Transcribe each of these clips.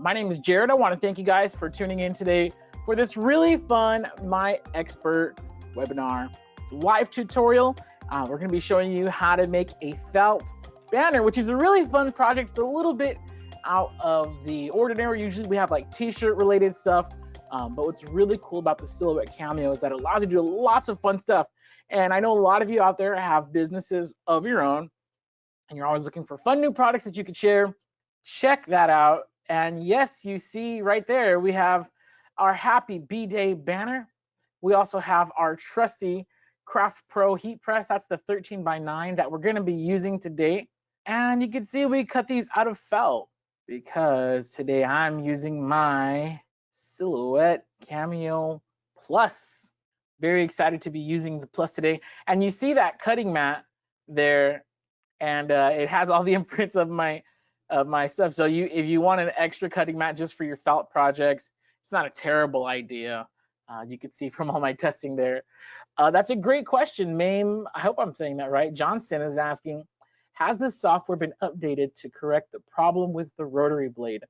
My name is Jared. I want to thank you guys for tuning in today for this really fun MyExpert webinar. It's a live tutorial. We're going to be showing you how to make a felt banner, which is a really fun project. It's a little bit out of the ordinary. Usually we have like t-shirt related stuff, but what's really cool about the Silhouette Cameo is that it allows you to do lots of fun stuff. And I know a lot of you out there have businesses of your own, and you're always looking for fun new products that you could share. Check that out. And yes, you see right there, we have our Happy B-Day banner. We also have our trusty Craft Pro heat press. That's the 13x9 that we're going to be using today. And you can see we cut these out of felt because today I'm using my Silhouette Cameo Plus. Very excited to be using the Plus today. And you see that cutting mat there, and it has all the imprints of my stuff. So if you want an extra cutting mat just for your felt projects, it's not a terrible idea. You can see from all my testing there. That's a great question. Mame, I hope I'm saying that right. Johnston is asking, has this software been updated to correct the problem with the Rotary Blade?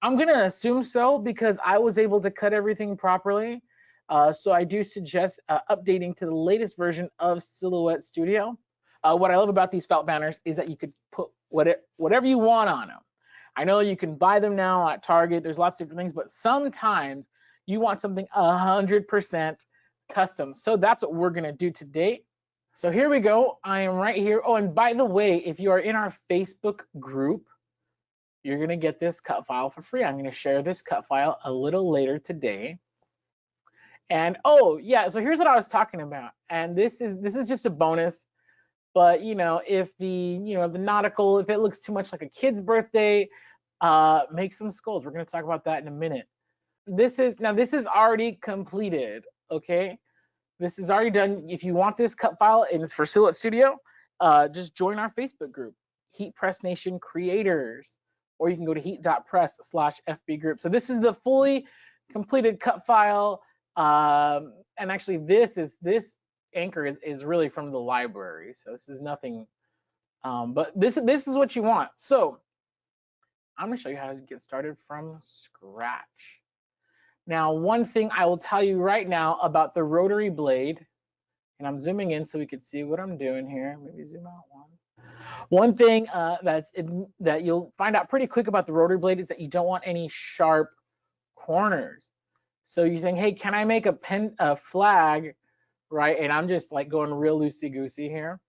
I'm gonna assume so because I was able to cut everything properly. So I do suggest updating to the latest version of Silhouette Studio. What I love about these felt banners is that you could put whatever you want on them. I know you can buy them now at Target. There's lots of different things, but sometimes you want something 100% custom. So that's what we're gonna do today. So here we go. I am right here. Oh, and by the way, if you are in our Facebook group, you're gonna get this cut file for free. I'm gonna share this cut file a little later today. And oh yeah, so here's what I was talking about. And this is just a bonus. But you know, if the nautical, if it looks too much like a kid's birthday, make some skulls. We're going to talk about that in a minute. This is already completed. Okay, this is already done. If you want this cut file and it's for Silhouette Studio, just join our Facebook group, Heat Press Nation Creators, or you can go to heat.press/FB group. So this is the fully completed cut file. And actually, this anchor is really from the library, so this is nothing, but this is what you want. So I'm going to show you how to get started from scratch. Now, one thing I will tell you right now about the Rotary Blade, and I'm zooming in so we can see what I'm doing here. Maybe zoom out one thing that you'll find out pretty quick about the Rotary Blade is that you don't want any sharp corners. So you're saying, hey, can I make a flag, right? And I'm just like going real loosey-goosey here.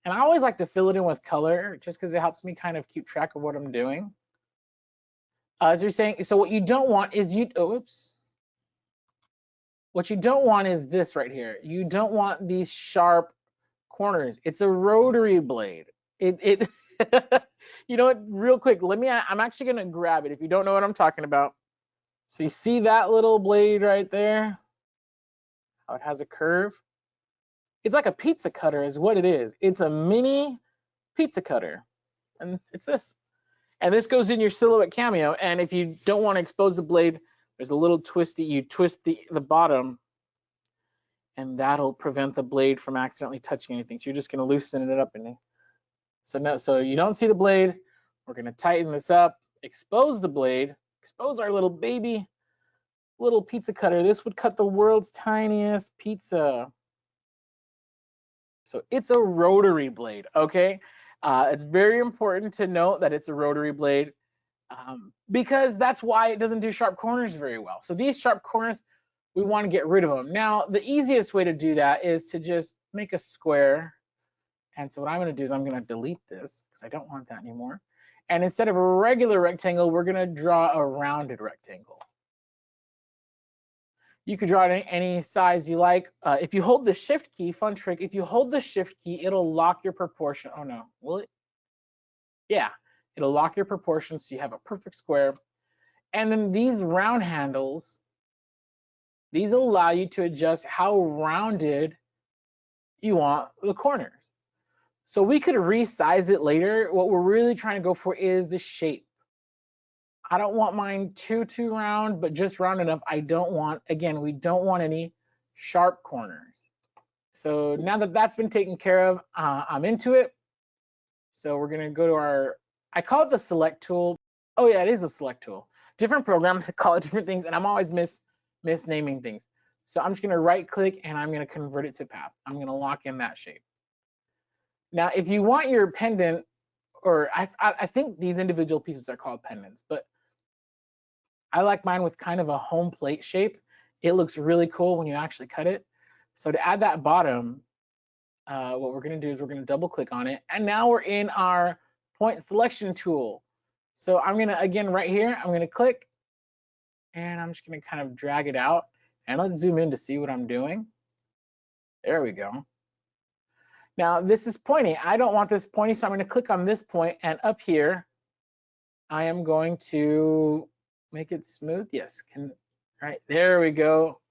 And I always like to fill it in with color just because it helps me kind of keep track of what I'm doing. So you're saying, so what you don't want is what you don't want is this right here. You don't want these sharp corners. It's a Rotary Blade. You know what, real quick, I'm actually gonna grab it if you don't know what I'm talking about. So you see that little blade right there? How it has a curve? It's like a pizza cutter is what it is. It's a mini pizza cutter, and it's this. And this goes in your Silhouette Cameo, and if you don't want to expose the blade, there's a little twisty, you twist the bottom, and that'll prevent the blade from accidentally touching anything. So you're just gonna loosen it up in there. So you don't see the blade. We're gonna tighten this up, expose the blade, expose our little baby, little pizza cutter. This would cut the world's tiniest pizza. So it's a Rotary Blade, okay? It's very important to note that it's a Rotary Blade because that's why it doesn't do sharp corners very well. So these sharp corners, we want to get rid of them. Now, the easiest way to do that is to just make a square. And so what I'm going to do is I'm going to delete this because I don't want that anymore. And instead of a regular rectangle, we're going to draw a rounded rectangle. You could draw it any size you like. If you hold the shift key, fun trick, if you hold the shift key, it'll lock your proportion. Oh no, will it? Yeah, it'll lock your proportions so you have a perfect square. And then these round handles, these allow you to adjust how rounded you want the corners. So we could resize it later. What we're really trying to go for is the shape. I don't want mine too round, but just round enough. I don't want, again, we don't want any sharp corners. So now that that's been taken care of, I'm into it. So we're gonna go to I call it the select tool. Oh yeah, it is a select tool. Different programs call it different things, and I'm always misnaming things. So I'm just gonna right click and I'm gonna convert it to path. I'm gonna lock in that shape. Now, if you want your pendant, or I think these individual pieces are called pendants, but I like mine with kind of a home plate shape. It looks really cool when you actually cut it. So to add that bottom, what we're gonna do is we're gonna double click on it, and now we're in our point selection tool. So I'm gonna, again, right here, I'm gonna click, and I'm just gonna kind of drag it out, and let's zoom in to see what I'm doing. There we go. Now this is pointy. I don't want this pointy, so I'm gonna click on this point, and up here, I am going to make it smooth. Yes, right, there we go.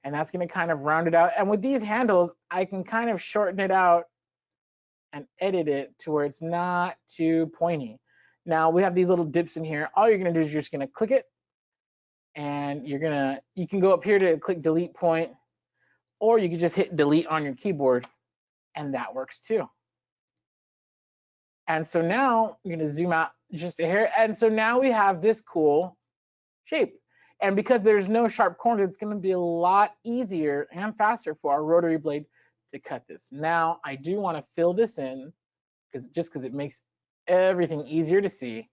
And that's gonna kind of round it out. And with these handles, I can kind of shorten it out and edit it to where it's not too pointy. Now we have these little dips in here. All you're gonna do is you're just gonna click it, and you can go up here to click delete point, or you can just hit delete on your keyboard, and that works too. And so now I'm gonna zoom out just a hair, and so now we have this cool shape. And because there's no sharp corners, it's gonna be a lot easier and faster for our rotary blade to cut this. Now I do wanna fill this in, because it makes everything easier to see,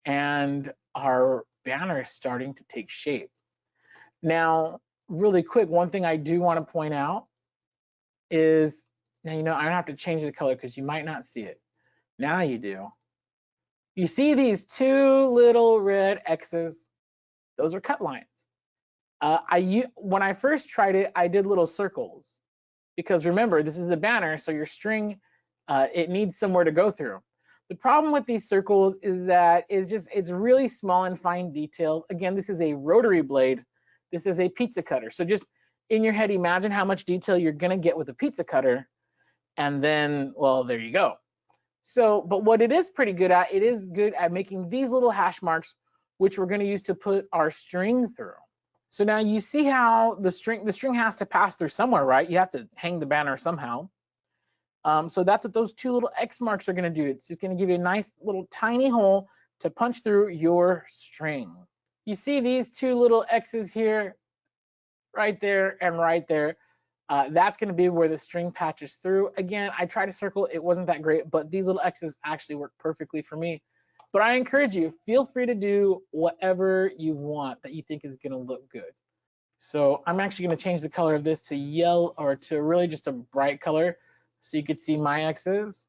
and our banner is starting to take shape. Now, really quick, one thing I do want to point out is, now I don't have to change the color because you might not see it. Now you do. You see these two little red X's? Those are cut lines. When I first tried it, I did little circles, because remember, this is the banner, so your string, it needs somewhere to go through. The problem with these circles is that it's really small and fine details. Again, this is a rotary blade. This is a pizza cutter. So just in your head, imagine how much detail you're gonna get with a pizza cutter, and then, well, there you go. So, but what it is pretty good at, it is good at making these little hash marks, which we're gonna use to put our string through. So now you see how the string has to pass through somewhere, right? You have to hang the banner somehow. So that's what those two little X marks are gonna do. It's just gonna give you a nice little tiny hole to punch through your string. You see these two little X's here, right there and right there. That's gonna be where the string patches through. Again, I tried to circle, it wasn't that great, but these little X's actually work perfectly for me. But I encourage you, feel free to do whatever you want that you think is gonna look good. So I'm actually gonna change the color of this to yellow, or to really just a bright color, so you could see my X's.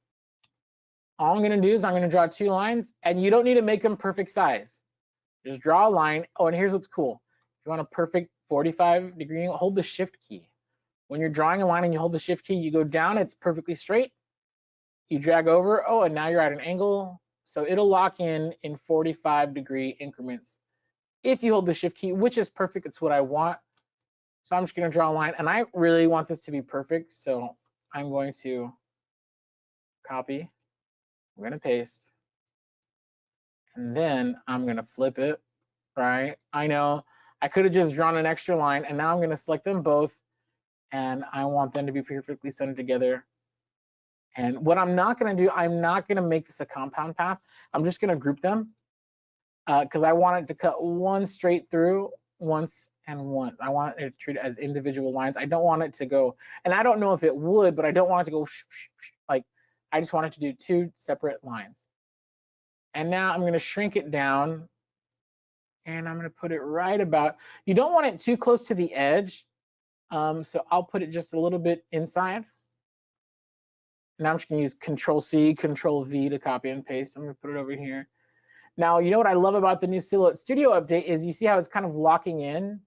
All I'm gonna do is I'm gonna draw two lines, and you don't need to make them perfect size. Just draw a line. Oh, and here's what's cool. If you want a perfect 45-degree, hold the shift key. When you're drawing a line and you hold the shift key, you go down, it's perfectly straight. You drag over, oh, and now you're at an angle. So it'll lock in 45-degree increments if you hold the shift key, which is perfect. It's what I want. So I'm just gonna draw a line, and I really want this to be perfect. So I'm going to copy, I'm gonna paste, and then I'm gonna flip it, right? I know I could have just drawn an extra line, and now I'm gonna select them both, and I want them to be perfectly centered together. And what I'm not gonna do, I'm not gonna make this a compound path. I'm just gonna group them, because I want it to cut one straight through once and one. I want it to treat it as individual lines. I don't want it to go, and I don't know if it would, but I don't want it to go like, I just want it to do two separate lines. And now I'm gonna shrink it down, and I'm gonna put it right about, you don't want it too close to the edge, so I'll put it just a little bit inside. Now I'm just gonna use Control-C, Control-V to copy and paste. I'm gonna put it over here. Now, you know what I love about the new Silhouette Studio update is you see how it's kind of locking in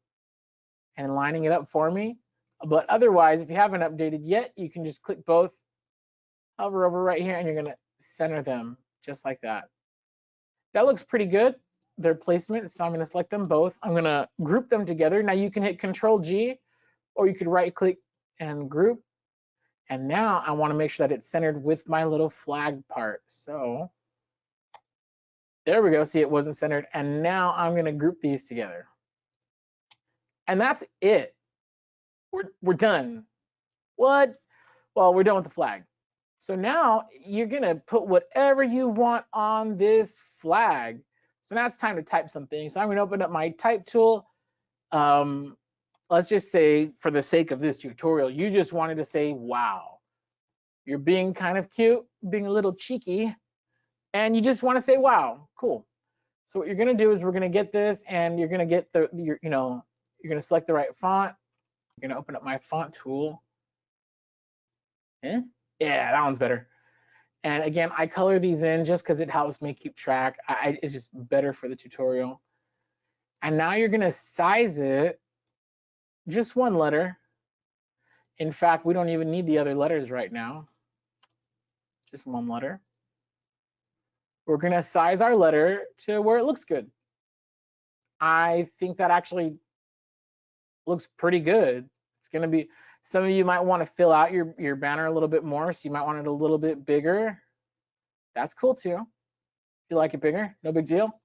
and lining it up for me. But otherwise, if you haven't updated yet, you can just click both, hover over right here, and you're gonna center them just like that. That looks pretty good, their placement, so I'm gonna select them both. I'm gonna group them together. Now you can hit Control-G, or you could right click and group. And now I wanna make sure that it's centered with my little flag part. So there we go, see, it wasn't centered. And now I'm gonna group these together. And that's it. We're done. What? Well, we're done with the flag. So now you're gonna put whatever you want on this flag. So now it's time to type something. So I'm going to open up my type tool. Let's just say, for the sake of this tutorial, you just wanted to say, wow. You're being kind of cute, being a little cheeky, and you just want to say, wow, cool. So what you're going to do is we're going to get this, and you're going to get you're going to select the right font. I'm going to open up my font tool. Yeah, that one's better. And again, I color these in just because it helps me keep track. It's just better for the tutorial. And now you're going to size it just one letter. In fact, we don't even need the other letters right now. Just one letter. We're going to size our letter to where it looks good. I think that actually looks pretty good. It's going to be, some of you might want to fill out your banner a little bit more, so you might want it a little bit bigger. That's cool too. If you like it bigger, no big deal.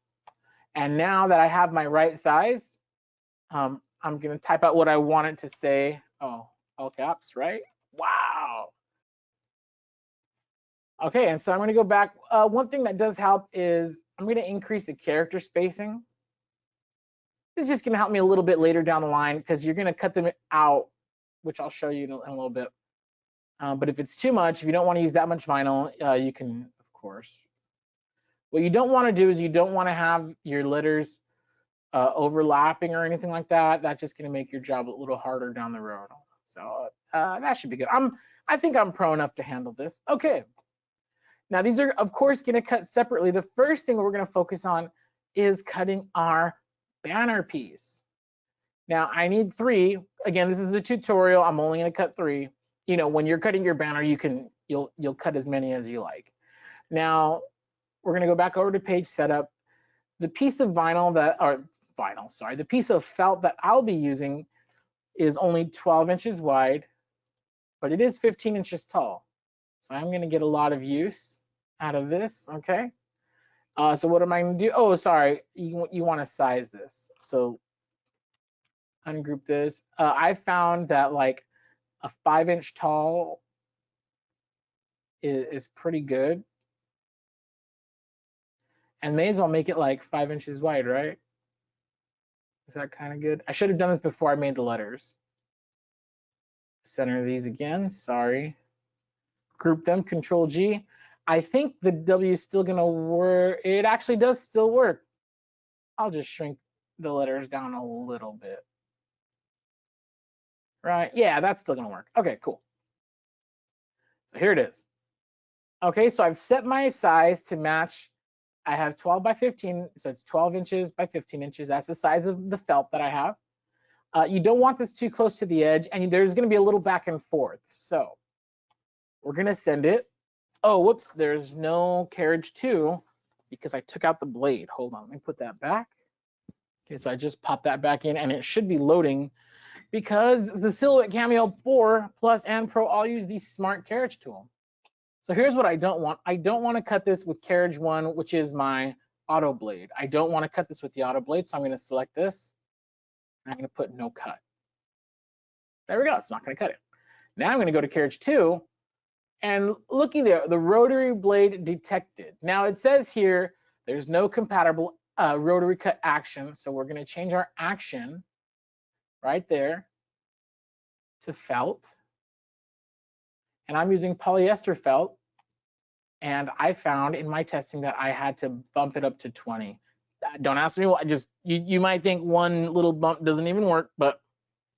And now that I have my right size, I'm going to type out what I want it to say. Oh, all caps, right? Wow. Okay, and so I'm going to go back. One thing that does help is I'm going to increase the character spacing. It's just going to help me a little bit later down the line because you're going to cut them out, which I'll show you in a little bit. But if it's too much, if you don't want to use that much vinyl, you can, of course. What you don't want to do is you don't want to have your letters overlapping or anything like that. That's just going to make your job a little harder down the road. So that should be good. I think I'm pro enough to handle this. Okay. Now these are, of course, going to cut separately. The first thing we're going to focus on is cutting our banner piece. Now I need 3. Again, this is a tutorial. I'm only going to cut 3. You know, when you're cutting your banner, you'll cut as many as you like. Now we're going to go back over to page setup. The piece of the piece of felt that I'll be using is only 12 inches wide, but it is 15 inches tall. So I'm going to get a lot of use out of this, okay? So what am I going to do? Oh, sorry, you want to size this. So ungroup this. I found that like a 5-inch tall is pretty good. And may as well make it like 5 inches wide, right? Is that kind of good? I should have done this before I made the letters. Center these again, sorry. Group them, Control G. I think the W is still gonna work. It actually does still work. I'll just shrink the letters down a little bit. Right, yeah, that's still gonna work. Okay, cool. So here it is. Okay, so I've set my size to match. I have 12 by 15, so it's 12 inches by 15 inches. That's the size of the felt that I have. You don't want this too close to the edge, and there's gonna be a little back and forth. So we're gonna send it. Oh, whoops, there's no carriage 2 because I took out the blade. Hold on, let me put that back. Okay, so I just popped that back in and it should be loading because the Silhouette Cameo 4 Plus and Pro all use the smart carriage tool. So here's what I don't want. I don't want to cut this with carriage 1, which is my auto blade. I don't want to cut this with the auto blade, so I'm going to select this. And I'm going to put no cut. There we go, it's not going to cut it. Now I'm going to go to carriage 2. And looky there, the rotary blade detected. Now it says here there's no compatible rotary cut action, so we're going to change our action right there to felt. And I'm using polyester felt, and I found in my testing that I had to bump it up to 20. Don't ask me why. You might think one little bump doesn't even work, but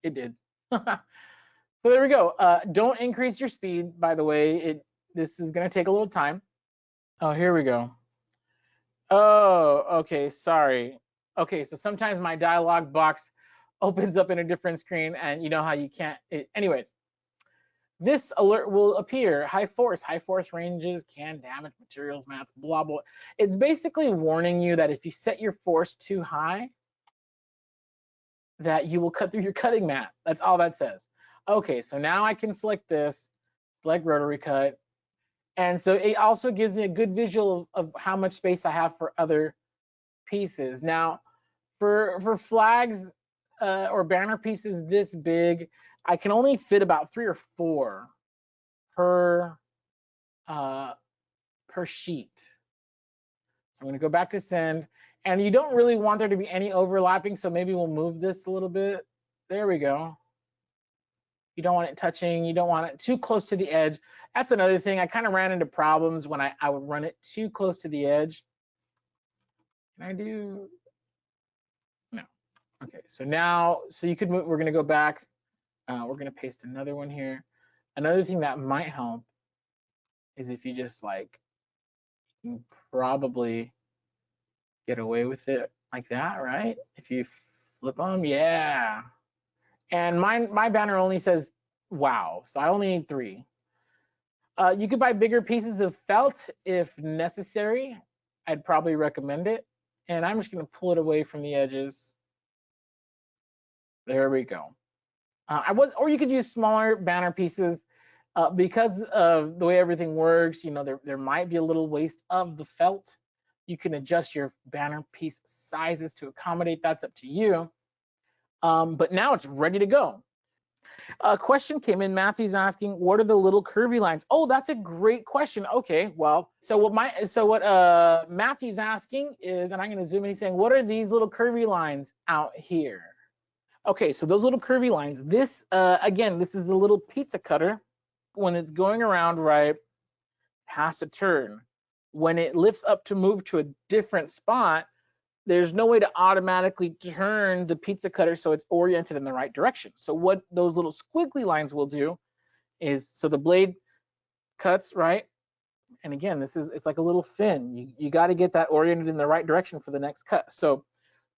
it did. So there we go. Don't increase your speed, by the way. This is going to take a little time. Oh, here we go. Oh, okay, sorry. Okay, so sometimes my dialog box opens up in a different screen, and you know how you can't. Anyways, this alert will appear. High force ranges can damage materials, mats, blah, blah. It's basically warning you that if you set your force too high, that you will cut through your cutting mat. That's all that says. Okay, so now I can select this, select rotary cut. And so it also gives me a good visual of how much space I have for other pieces. Now, for flags or banner pieces this big, I can only fit about 3 or 4 per sheet. So I'm going to go back to send, And you don't really want there to be any overlapping, so maybe we'll move this a little bit. There we go. You don't want it touching, you don't want it too close to the edge. That's another thing. I kind of ran into problems when I would run it too close to the edge. Can I do? No. Okay, so now, so you could move, we're gonna go back. We're gonna paste another one here. Another thing that might help is if you just like, you can probably get away with it like that, right? If you flip them, yeah. And my banner only says wow, so I only need 3. You could buy bigger pieces of felt if necessary. I'd probably recommend it. And I'm just gonna pull it away from the edges. There we go. Or you could use smaller banner pieces. Because of the way everything works, you know, there might be a little waste of the felt. You can adjust your banner piece sizes to accommodate. That's up to you. But now it's ready to go. A question came in. Matthew's asking, what are the little curvy lines? Oh, that's a great question. Okay, well, so what Matthew's asking is, and I'm going to zoom in. He's saying, what are these little curvy lines out here? Okay, so those little curvy lines. This again, this is the little pizza cutter. When it's going around, right, it has to turn. When it lifts up to move to a different spot, there's no way to automatically turn the pizza cutter so it's oriented in the right direction. So what those little squiggly lines will do is, so the blade cuts, right? And again, it's like a little fin. You got to get that oriented in the right direction for the next cut. So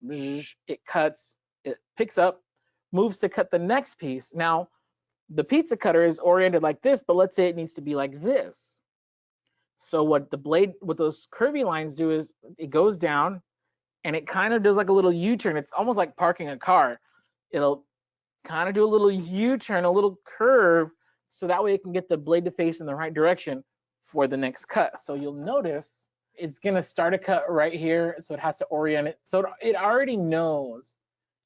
it cuts, it picks up, moves to cut the next piece. Now, the pizza cutter is oriented like this, but let's say it needs to be like this. So what those curvy lines do is it goes down and it kind of does like a little U-turn. It's almost like parking a car. It'll kind of do a little U-turn, a little curve, so that way it can get the blade to face in the right direction for the next cut. So you'll notice it's gonna start a cut right here, so it has to orient it. So it already knows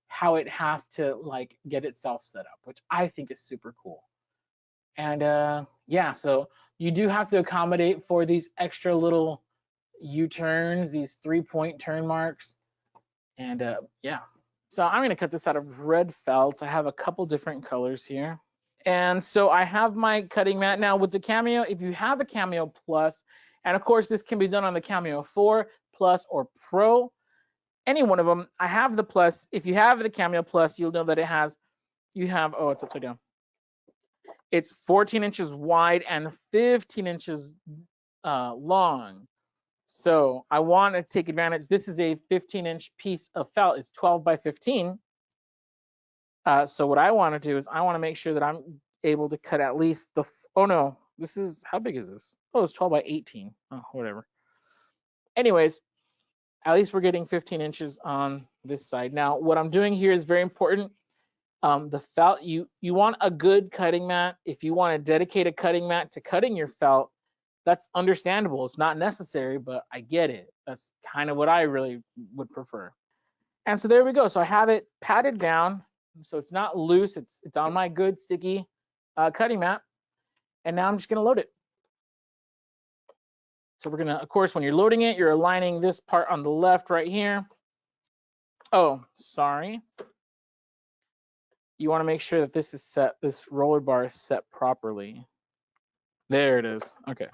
how it has to like get itself set up, which I think is super cool. And yeah, so you do have to accommodate for these extra little U-turns, these 3-point turn marks. And yeah, so I'm gonna cut this out of red felt. I have a couple different colors here. And so I have my cutting mat. Now with the Cameo, if you have a Cameo Plus, and of course this can be done on the Cameo 4, Plus, or Pro, any one of them. I have the Plus. If you have the Cameo Plus, you'll know that it has, oh, it's upside down. It's 14 inches wide and 15 inches long. So I want to take advantage. This is a 15-inch piece of felt. It's 12 by 15. So what I want to do is I want to make sure that I'm able to cut at least the, oh no, this is, how big is this? Oh, it's 12 by 18. Oh, whatever. Anyways, at least we're getting 15 inches on this side. Now, what I'm doing here is very important. The felt, you want a good cutting mat. If you want to dedicate a cutting mat to cutting your felt, that's understandable. It's not necessary, but I get it. That's kind of what I really would prefer. And so there we go. So I have it patted down, so it's not loose. It's on my good sticky cutting mat. And now I'm just going to load it. So we're going to, of course, when you're loading it, you're aligning this part on the left right here. Oh, sorry. You want to make sure that this is set, this roller bar is set properly. There it is. Okay.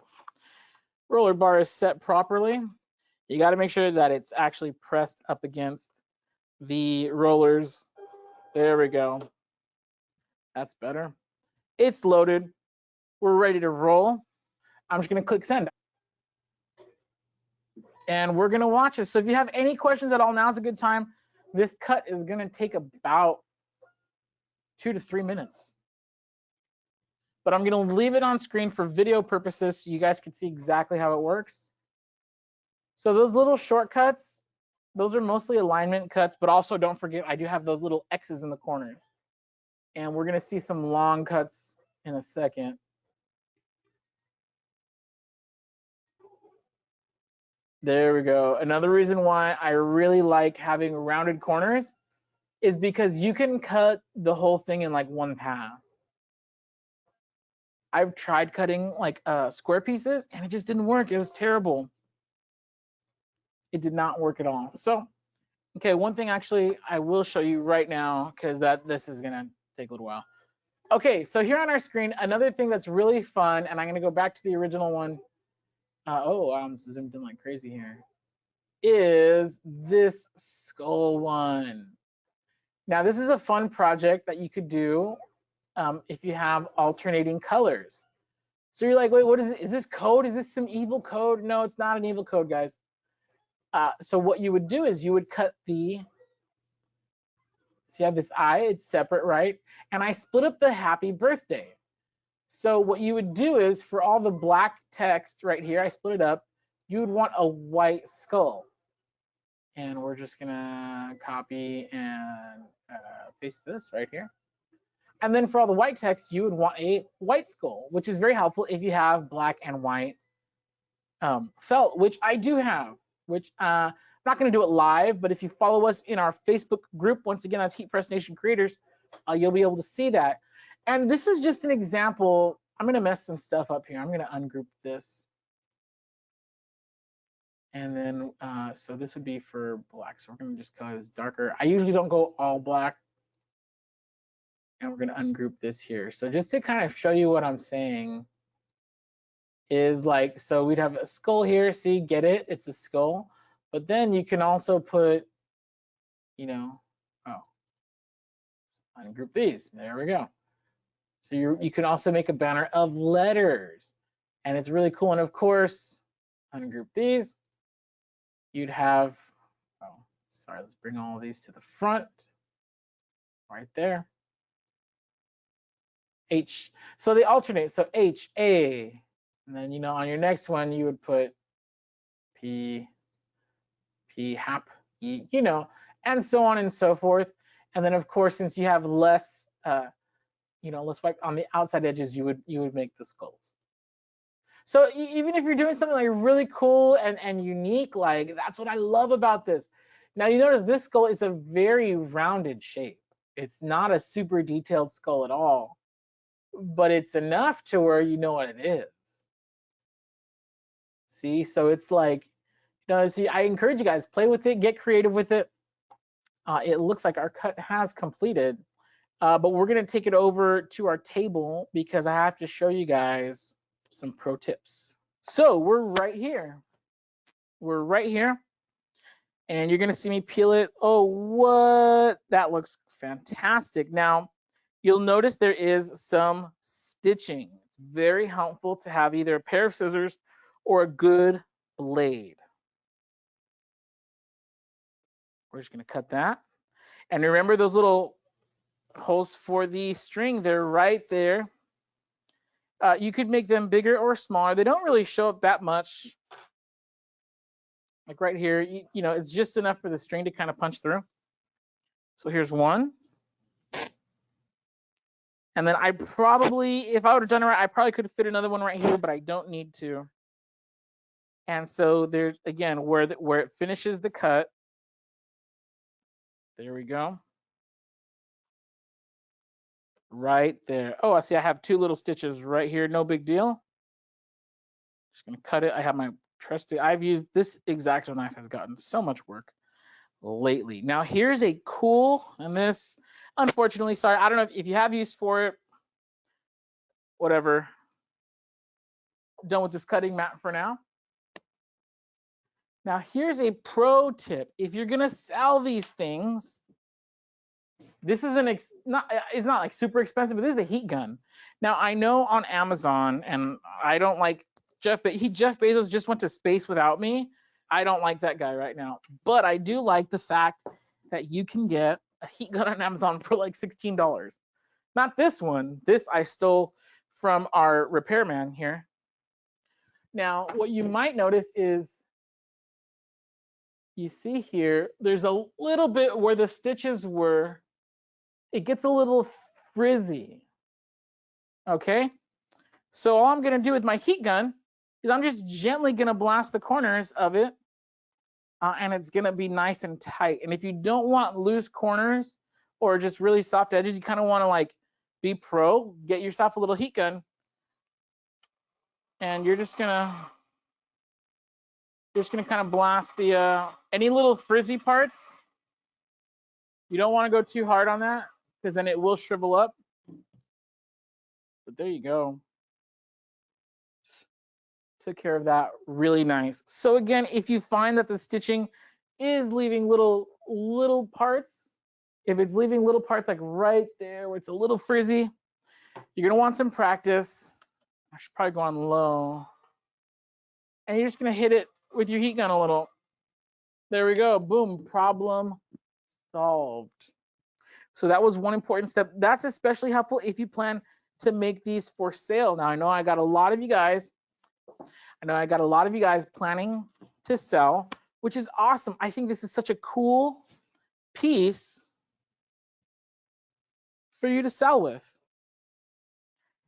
Roller bar is set properly. You got to make sure that it's actually pressed up against the rollers. There we go. That's better. It's loaded. We're ready to roll. I'm just going to click send. And we're going to watch it. So if you have any questions at all, now's a good time. This cut is going to take about 2 to 3 minutes. But I'm going to leave it on screen for video purposes so you guys can see exactly how it works. So those little shortcuts, those are mostly alignment cuts, but also don't forget, I do have those little X's in the corners. And we're going to see some long cuts in a second. There we go. Another reason why I really like having rounded corners is because you can cut the whole thing in like one pass. I've tried cutting like square pieces and it just didn't work. It was terrible. it did not work at all. So, okay, one thing actually I will show you right now, because this is gonna take a little while. Okay, so here on our screen, another thing that's really fun, and I'm gonna go back to the original one. I'm zoomed in like crazy here, is this skull one. Now, this is a fun project that you could do if you have alternating colors. So you're like, wait, what is it? Is this code? Is this some evil code? No, it's not an evil code, guys. So what you would do is you would cut the, see, you have this I, it's separate, right? And I split up the happy birthday. So what you would do is for all the black text right here, I split it up, you would want a white skull. And we're just gonna copy and paste this right here. And then for all the white text, you would want a white skull, which is very helpful if you have black and white felt, which I do have, which I'm not gonna do it live, but if you follow us in our Facebook group, once again, that's Heat Press Nation Creators, you'll be able to see that. And this is just an example. I'm gonna mess some stuff up here. I'm gonna ungroup this. And then, so this would be for black. So we're gonna just color this darker. I usually don't go all black. And we're gonna ungroup this here. So just to kind of show you what I'm saying is like, so we'd have a skull here, see, get it? It's a skull. But then you can also put, ungroup these, there we go. So you can also make a banner of letters and it's really cool. And of course, ungroup these. You'd have, let's bring all of these to the front, right there. H, so they alternate, so H, A, and then, on your next one, you would put P, hap, E, and so on and so forth. And then of course, since you have less, less white on the outside edges, you would make the skulls. So even if you're doing something like really cool and unique, like that's what I love about this. Now you notice this skull is a very rounded shape. It's not a super detailed skull at all, but it's enough to where you know what it is. See, so it's like, see, I encourage you guys, play with it, get creative with it. It looks like our cut has completed, but we're gonna take it over to our table because I have to show you guys some pro tips. So we're right here. We're right here. And you're gonna see me peel it. Oh, what? That looks fantastic. Now, you'll notice there is some stitching. It's very helpful to have either a pair of scissors or a good blade. We're just gonna cut that. And remember those little holes for the string, they're right there. You could make them bigger or smaller. They don't really show up that much. Like right here, it's just enough for the string to kind of punch through. So here's one. And then I probably, if I would have done it right, I probably could have fit another one right here, but I don't need to. And so there's, again, where it finishes the cut. There we go. Right there. Oh, I see I have two little stitches right here. No big deal. Just gonna cut it. I have my trusty, I've used this X-Acto knife, has gotten so much work lately. Now here's a cool, and this, unfortunately, sorry, I don't know if you have use for it, whatever. Done with this cutting mat for now. Now here's a pro tip. If you're gonna sell these things, this is it's not like super expensive, but this is a heat gun. Now I know on Amazon, and I don't like Jeff Bezos just went to space without me. I don't like that guy right now, but I do like the fact that you can get a heat gun on Amazon for like $16. Not this one. This I stole from our repairman here. Now, what you might notice is, you see here, there's a little bit where the stitches were, it gets a little frizzy. Okay, so all I'm gonna do with my heat gun is I'm just gently gonna blast the corners of it, and it's gonna be nice and tight. And if you don't want loose corners or just really soft edges, you kind of want to like be pro, get yourself a little heat gun, and you're just gonna You're just gonna kind of blast the any little frizzy parts. You don't want to go too hard on that because then it will shrivel up. But there you go. Took care of that really nice. So again, if you find that the stitching is leaving little parts, if it's leaving little parts like right there where it's a little frizzy, you're gonna want some practice. I should probably go on low. And you're just gonna hit it with your heat gun a little. There we go, boom, problem solved. So that was one important step. That's especially helpful if you plan to make these for sale. Now I know I got a lot of you guys planning to sell, which is awesome. I think this is such a cool piece for you to sell with.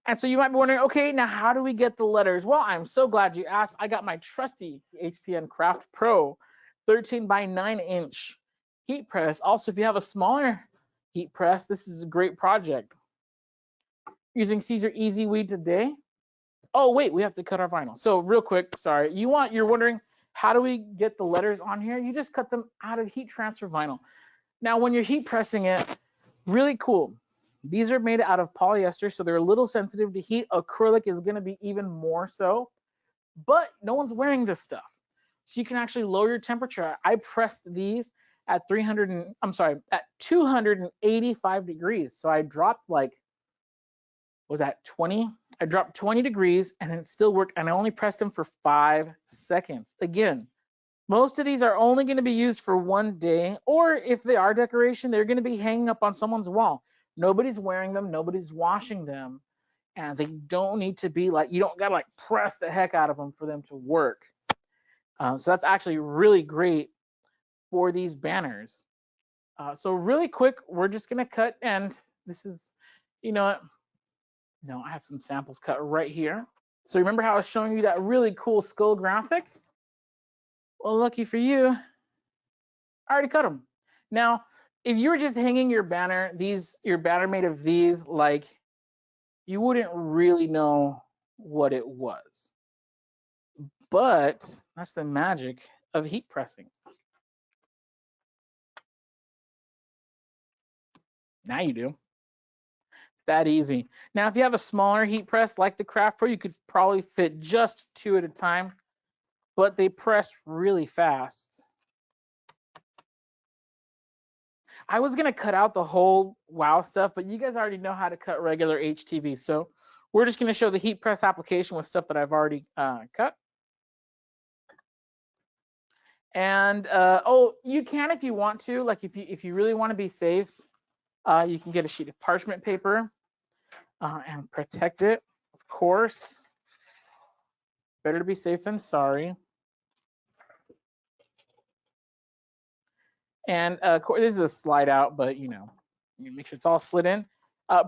And so you might be wondering, okay, now how do we get the letters? Well, I'm so glad you asked. I got my trusty HPN Craft Pro 13 by 9 inch heat press. Also, if you have a smaller heat press, this is a great project. Using Caesar Easy Weed today. Oh, wait, we have to cut our vinyl. So real quick, sorry, you're wondering, how do we get the letters on here? You just cut them out of heat transfer vinyl. Now, when you're heat pressing it, really cool. These are made out of polyester, so they're a little sensitive to heat. Acrylic is going to be even more so, but no one's wearing this stuff. So you can actually lower your temperature. I pressed these at 285 degrees. So I dropped like, was that 20? I dropped 20 degrees and it still worked, and I only pressed them for 5 seconds. Again, most of these are only going to be used for one day, or if they are decoration, they're going to be hanging up on someone's wall. Nobody's wearing them, nobody's washing them, and they don't need to be like, you don't got to like press the heck out of them for them to work. So that's actually really great for these banners. So really quick, we're just going to cut, and this is, you know what? No, I have some samples cut right here. So remember how I was showing you that really cool skull graphic? Well, lucky for you, I already cut them. Now, if you were just hanging your banner made of these, like, you wouldn't really know what it was. But that's the magic of heat pressing. Now you do. It's that easy. Now, if you have a smaller heat press like the Craft Pro, you could probably fit just 2 at a time, but they press really fast. I was gonna cut out the whole wow stuff, but you guys already know how to cut regular HTV. So we're just gonna show the heat press application with stuff that I've already cut. And oh, you can if you want to, like if you really want to be safe, you can get a sheet of parchment paper and protect it. Of course, better to be safe than sorry. And this is a slide out, but you know, make sure it's all slid in.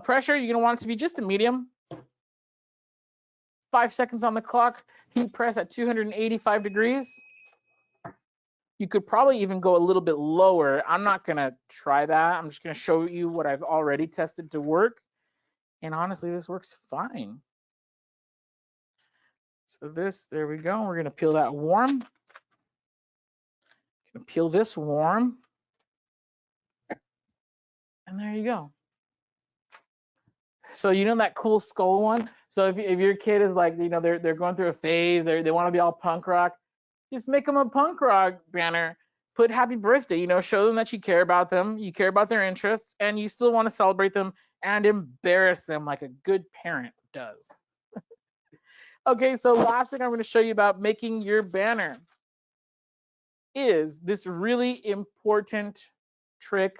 Pressure, you're gonna want it to be just a medium. 5 seconds on the clock. Heat press at 285 degrees. You could probably even go a little bit lower. I'm not gonna try that. I'm just gonna show you what I've already tested to work. And honestly, this works fine. So there we go. We're gonna peel that warm. Gonna peel this warm. And there you go. So you know that cool skull one? So if your kid is like, you know, they're going through a phase, they want to be all punk rock, just make them a punk rock banner. Put happy birthday, you know, show them that you care about them, you care about their interests, and you still want to celebrate them and embarrass them like a good parent does. Okay, so last thing I'm going to show you about making your banner is this really important trick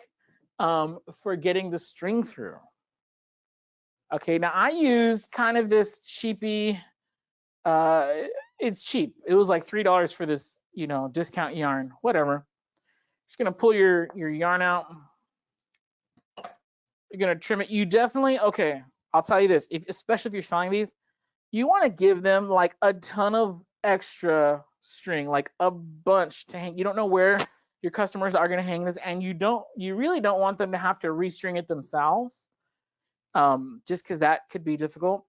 for getting the string through. Okay, now I use kind of this cheapy, it's cheap. It was like $3 for this, you know, discount yarn, whatever. Just gonna pull your yarn out. You're gonna trim it. You definitely, okay, I'll tell you this, especially if you're selling these, you wanna give them like a ton of extra string, like a bunch to hang. You don't know where your customers are gonna hang this, and you really don't want them to have to restring it themselves, just because that could be difficult.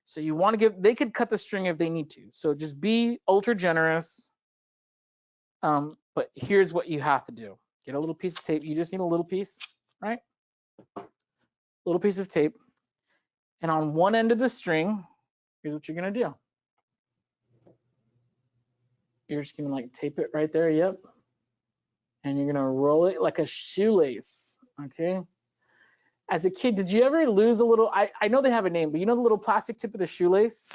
So you want to they could cut the string if they need to. So just be ultra generous. But here's what you have to do. Get a little piece of tape. You just need a little piece, right? Little piece of tape. And on one end of the string, here's what you're gonna do. You're just gonna like tape it right there, yep. And you're gonna roll it like a shoelace, okay? As a kid, did you ever lose a little, I know they have a name, but you know the little plastic tip of the shoelace?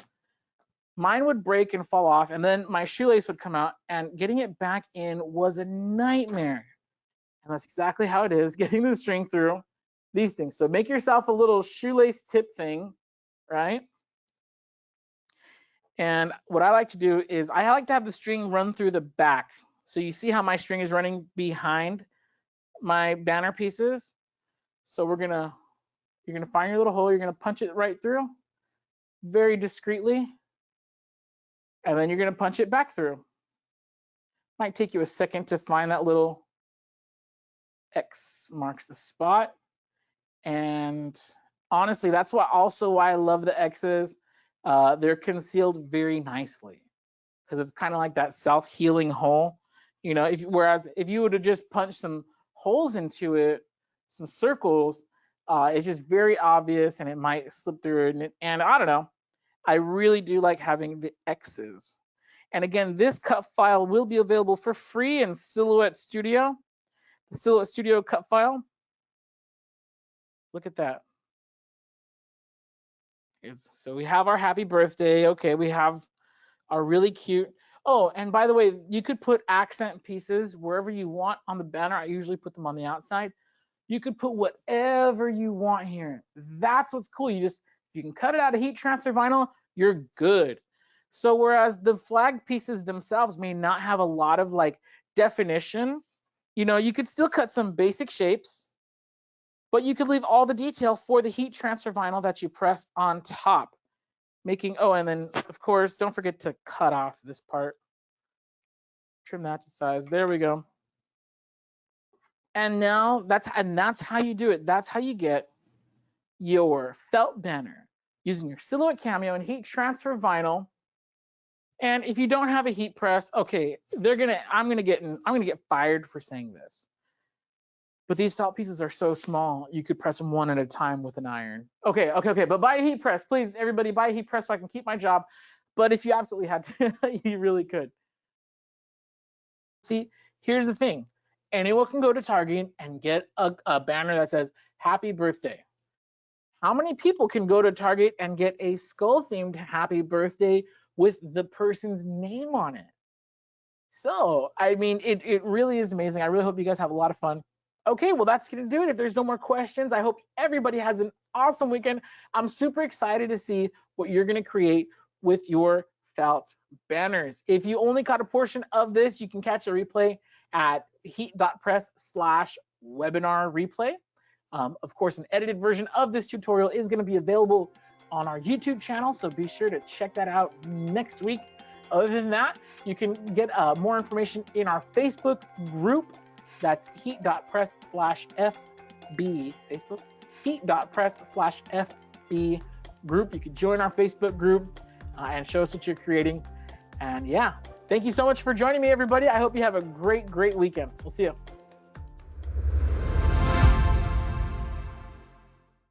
Mine would break and fall off, and then my shoelace would come out, and getting it back in was a nightmare. And that's exactly how it is, getting the string through these things. So make yourself a little shoelace tip thing, right? And what I like to do is I like to have the string run through the back. So you see how my string is running behind my banner pieces? So you're gonna find your little hole, you're gonna punch it right through very discreetly, and then you're gonna punch it back through. Might take you a second to find that little X marks the spot. And honestly, that's why I love the X's. They're concealed very nicely because it's kind of like that self-healing hole. You know, whereas if you would have just punched some holes into it, some circles, it's just very obvious and it might slip through. And I don't know, I really do like having the X's. And again, this cut file will be available for free in Silhouette Studio, the Silhouette Studio cut file. Look at that. So we have our happy birthday. Okay, we have our really cute. Oh, and by the way, you could put accent pieces wherever you want on the banner. I usually put them on the outside. You could put whatever you want here. That's what's cool. You can cut it out of heat transfer vinyl, you're good. So whereas the flag pieces themselves may not have a lot of like definition, you know, you could still cut some basic shapes, but you could leave all the detail for the heat transfer vinyl that you press on top. And then of course, don't forget to cut off this part. Trim that to size. There we go. And now that's how you do it. That's how you get your felt banner using your Silhouette Cameo and heat transfer vinyl. And if you don't have a heat press, okay, I'm gonna get fired for saying this. But these felt pieces are so small, you could press them one at a time with an iron. Okay. But buy a heat press, please, everybody, buy a heat press so I can keep my job. But if you absolutely had to, you really could. See, here's the thing. Anyone can go to Target and get a banner that says happy birthday. How many people can go to Target and get a skull themed happy birthday with the person's name on it? So, I mean, it really is amazing. I really hope you guys have a lot of fun. Okay, well, that's going to do it. If there's no more questions, I hope everybody has an awesome weekend. I'm super excited to see what you're going to create with your felt banners. If you only caught a portion of this, you can catch a replay at heat.press/webinar replay. Of course, an edited version of this tutorial is going to be available on our YouTube channel, so be sure to check that out next week. Other than that, you can get more information in our Facebook group. That's heat.press/FB, Facebook, heat.press/FB group. You can join our Facebook group and show us what you're creating. And yeah, thank you so much for joining me, everybody. I hope you have a great weekend. We'll see you.